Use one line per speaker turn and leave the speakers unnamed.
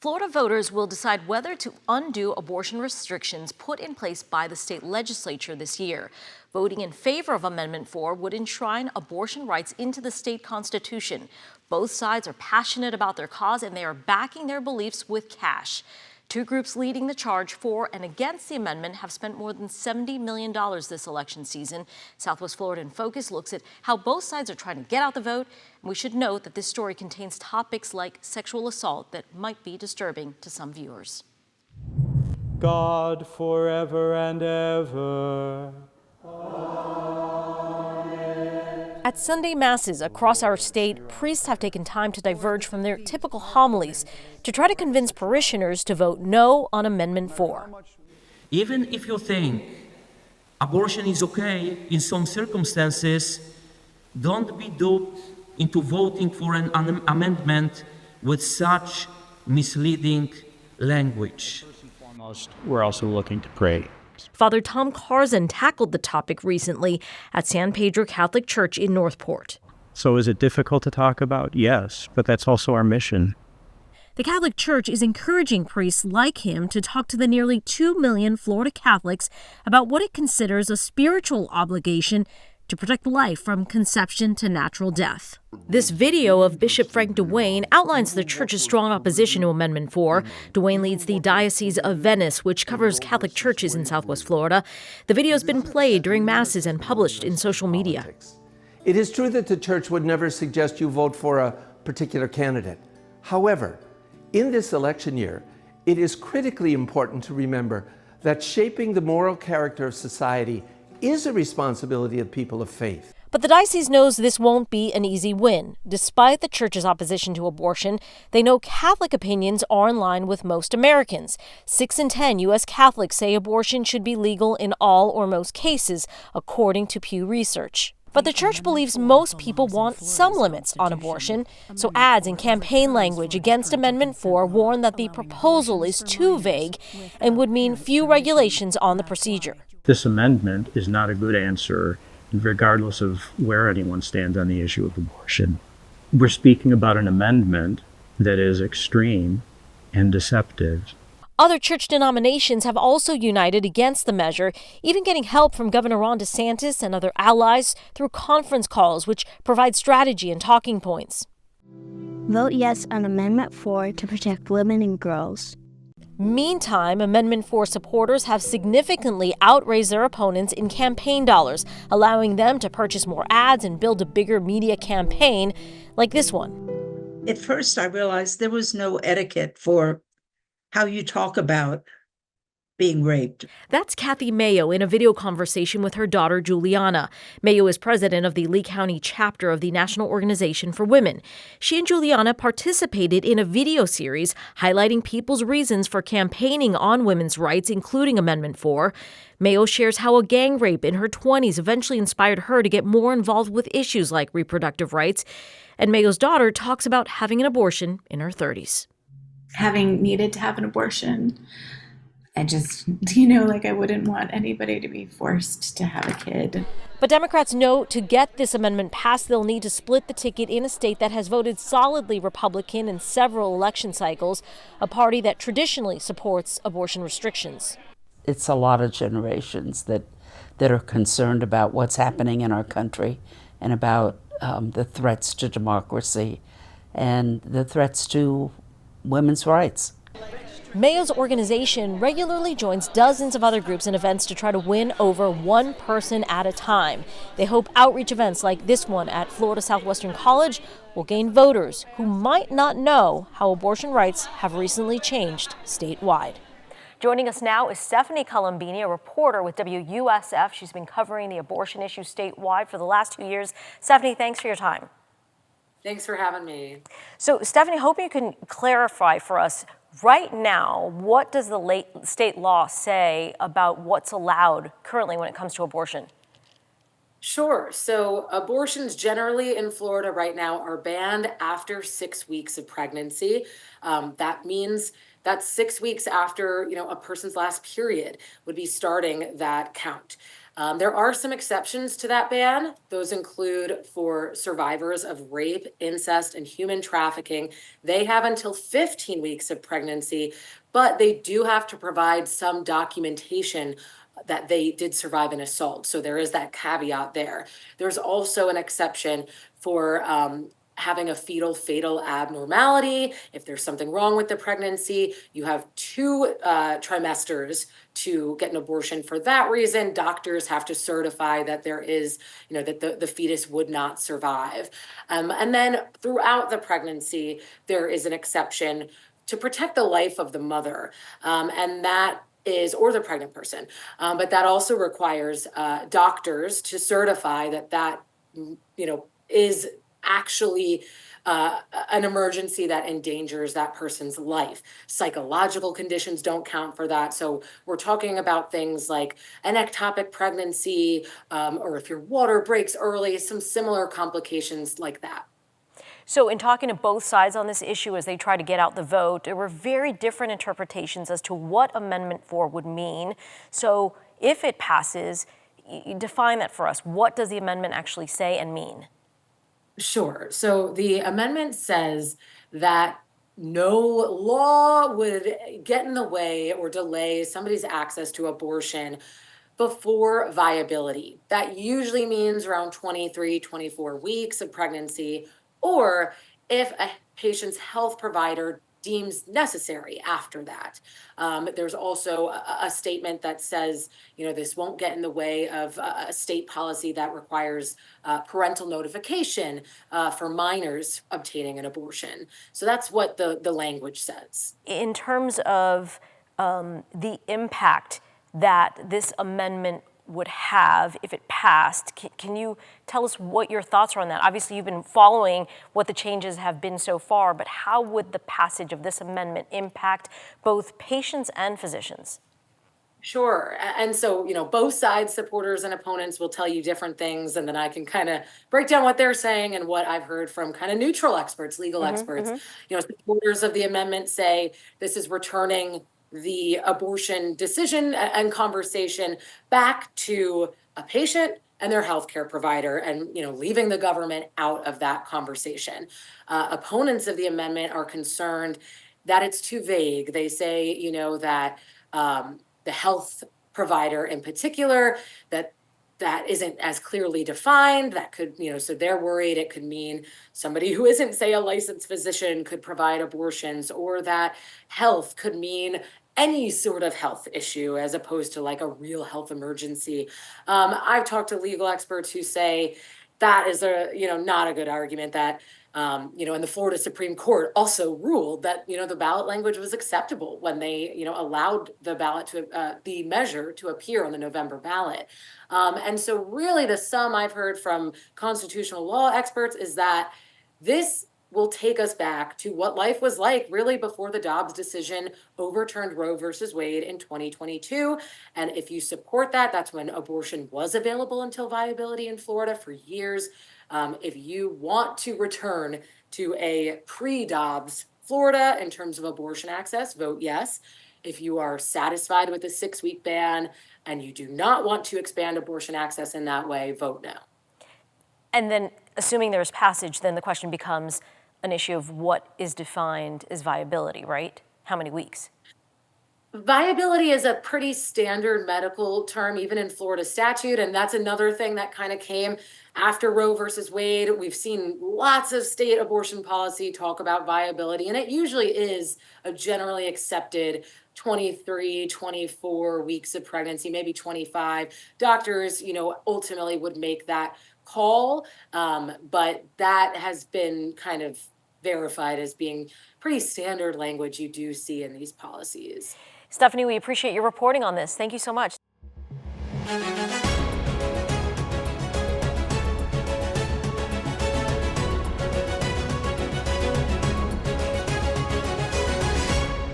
Florida voters will decide whether to undo abortion restrictions put in place by the state legislature this year. Voting in favor of Amendment 4 would enshrine abortion rights into the state constitution. Both sides are passionate about their cause and they are backing their beliefs with cash. Two groups leading the charge for and against the amendment have spent more than $70 million this election season. Southwest Florida in Focus looks at how both sides are trying to get out the vote. And we should note that this story contains topics like sexual assault that might be disturbing to some viewers.
God forever and ever.
At Sunday Masses across our state, priests have taken time to diverge from their typical homilies to try to convince parishioners to vote no on Amendment 4.
Even if you think abortion is okay in some circumstances, don't be duped into voting for an amendment with such misleading language.
First and foremost, we're also looking to pray.
Father Tom Carzan tackled the topic recently at San Pedro Catholic Church in Northport.
So is it difficult to talk about? Yes, but that's also our mission.
The Catholic Church is encouraging priests like him to talk to the nearly 2 million Florida Catholics about what it considers a spiritual obligation to protect life from conception to natural death. This video of Bishop Frank Duane outlines the church's strong opposition to Amendment 4. Duane leads the Diocese of Venice, which covers Catholic churches in Southwest Florida. The video has been played during Masses and published in social media.
It is true that the church would never suggest you vote for a particular candidate. However, in this election year, it is critically important to remember that shaping the moral character of society is a responsibility of people of faith.
But the diocese knows this won't be an easy win. Despite the church's opposition to abortion, they know Catholic opinions are in line with most Americans. 6 in 10 U.S. Catholics say abortion should be legal in all or most cases, according to Pew Research. But the church believes most people want some limits on abortion, so ads and campaign language against Amendment 4 warn that the proposal is too vague and would mean few regulations on the procedure.
This amendment is not a good answer, regardless of where anyone stands on the issue of abortion. We're speaking about an amendment that is extreme and deceptive.
Other church denominations have also united against the measure, even getting help from Governor Ron DeSantis and other allies through conference calls, which provide strategy and talking points.
Vote yes on Amendment 4 to protect women and girls.
Meantime, Amendment 4 supporters have significantly outraised their opponents in campaign dollars, allowing them to purchase more ads and build a bigger media campaign like this one.
At first, I realized there was no etiquette for how you talk about being raped.
That's Kathy Mayo in a video conversation with her daughter, Juliana. Mayo is president of the Lee County chapter of the National Organization for Women. She and Juliana participated in a video series highlighting people's reasons for campaigning on women's rights, including Amendment 4. Mayo shares how a gang rape in her 20s eventually inspired her to get more involved with issues like reproductive rights. And Mayo's daughter talks about having an abortion in her 30s.
Having needed to have an abortion, I just, I wouldn't want anybody to be forced to have a kid.
But Democrats know to get this amendment passed, they'll need to split the ticket in a state that has voted solidly Republican in several election cycles, a party that traditionally supports abortion restrictions.
It's a lot of generations that are concerned about what's happening in our country and about the threats to democracy and the threats to women's rights.
Mayo's organization regularly joins dozens of other groups and events to try to win over one person at a time. They hope outreach events like this one at Florida Southwestern College will gain voters who might not know how abortion rights have recently changed statewide. Joining us now is Stephanie Colombini, a reporter with WUSF. She's been covering the abortion issue statewide for the last 2 years. Stephanie, thanks for your time.
Thanks for having me.
So, Stephanie, hoping you can clarify for us, right now, what does the state law say about what's allowed currently when it comes to abortion?
Sure. So abortions generally in Florida right now are banned after 6 weeks of pregnancy. That means that 6 weeks after, a person's last period would be starting that count. There are some exceptions to that ban. Those include for survivors of rape, incest, and human trafficking. They have until 15 weeks of pregnancy, but they do have to provide some documentation that they did survive an assault. So there is that caveat there. There's also an exception for having a fetal fatal abnormality. If there's something wrong with the pregnancy, you have 2 trimesters to get an abortion. For that reason, doctors have to certify that there is, that the fetus would not survive. And then throughout the pregnancy, there is an exception to protect the life of the mother. And that is, or the pregnant person. But that also requires doctors to certify that, is actually an emergency that endangers that person's life. Psychological conditions don't count for that. So we're talking about things like an ectopic pregnancy, or if your water breaks early, some similar complications like that.
So in talking to both sides on this issue as they try to get out the vote, there were very different interpretations as to what Amendment 4 would mean. So if it passes, define that for us. What does the amendment actually say and mean?
Sure. So the amendment says that no law would get in the way or delay somebody's access to abortion before viability. That usually means around 23, 24 weeks of pregnancy, or if a patient's health provider deems necessary after that. There's also a statement that says, this won't get in the way of a state policy that requires parental notification for minors obtaining an abortion. So that's what the language says.
In terms of the impact that this amendment would have if it passed, can you tell us what your thoughts are on that? Obviously, you've been following what the changes have been so far, but how would the passage of this amendment impact both patients and physicians?
Sure. And so, both sides, supporters and opponents, will tell you different things. And then I can kind of break down what they're saying and what I've heard from kind of neutral experts, legal experts. Supporters of the amendment say this is returning the abortion decision and conversation back to a patient and their healthcare provider, and leaving the government out of that conversation. Opponents of the amendment are concerned that it's too vague. They say, that the health provider in particular, that isn't as clearly defined. That could, so they're worried it could mean somebody who isn't, say, a licensed physician could provide abortions, or that health could mean any sort of health issue as opposed to like a real health emergency. I've talked to legal experts who say that is not a good argument. That and the Florida Supreme Court also ruled that, the ballot language was acceptable when they, allowed the ballot to, the measure to appear on the November ballot. And so really the sum I've heard from constitutional law experts is that this will take us back to what life was like really before the Dobbs decision overturned Roe versus Wade in 2022. And if you support that, that's when abortion was available until viability in Florida for years. If you want to return to a pre-Dobbs Florida in terms of abortion access, vote yes. If you are satisfied with a 6-week ban and you do not want to expand abortion access in that way, vote no.
And then, assuming there's passage, then the question becomes an issue of what is defined as viability, right? How many weeks?
Viability is a pretty standard medical term, even in Florida statute. And that's another thing that kind of came after Roe versus Wade. We've seen lots of state abortion policy talk about viability, and it usually is a generally accepted 23, 24 weeks of pregnancy, maybe 25. Doctors, ultimately would make that call. But that has been kind of verified as being pretty standard language you do see in these policies.
Stephanie, we appreciate your reporting on this. Thank you so much.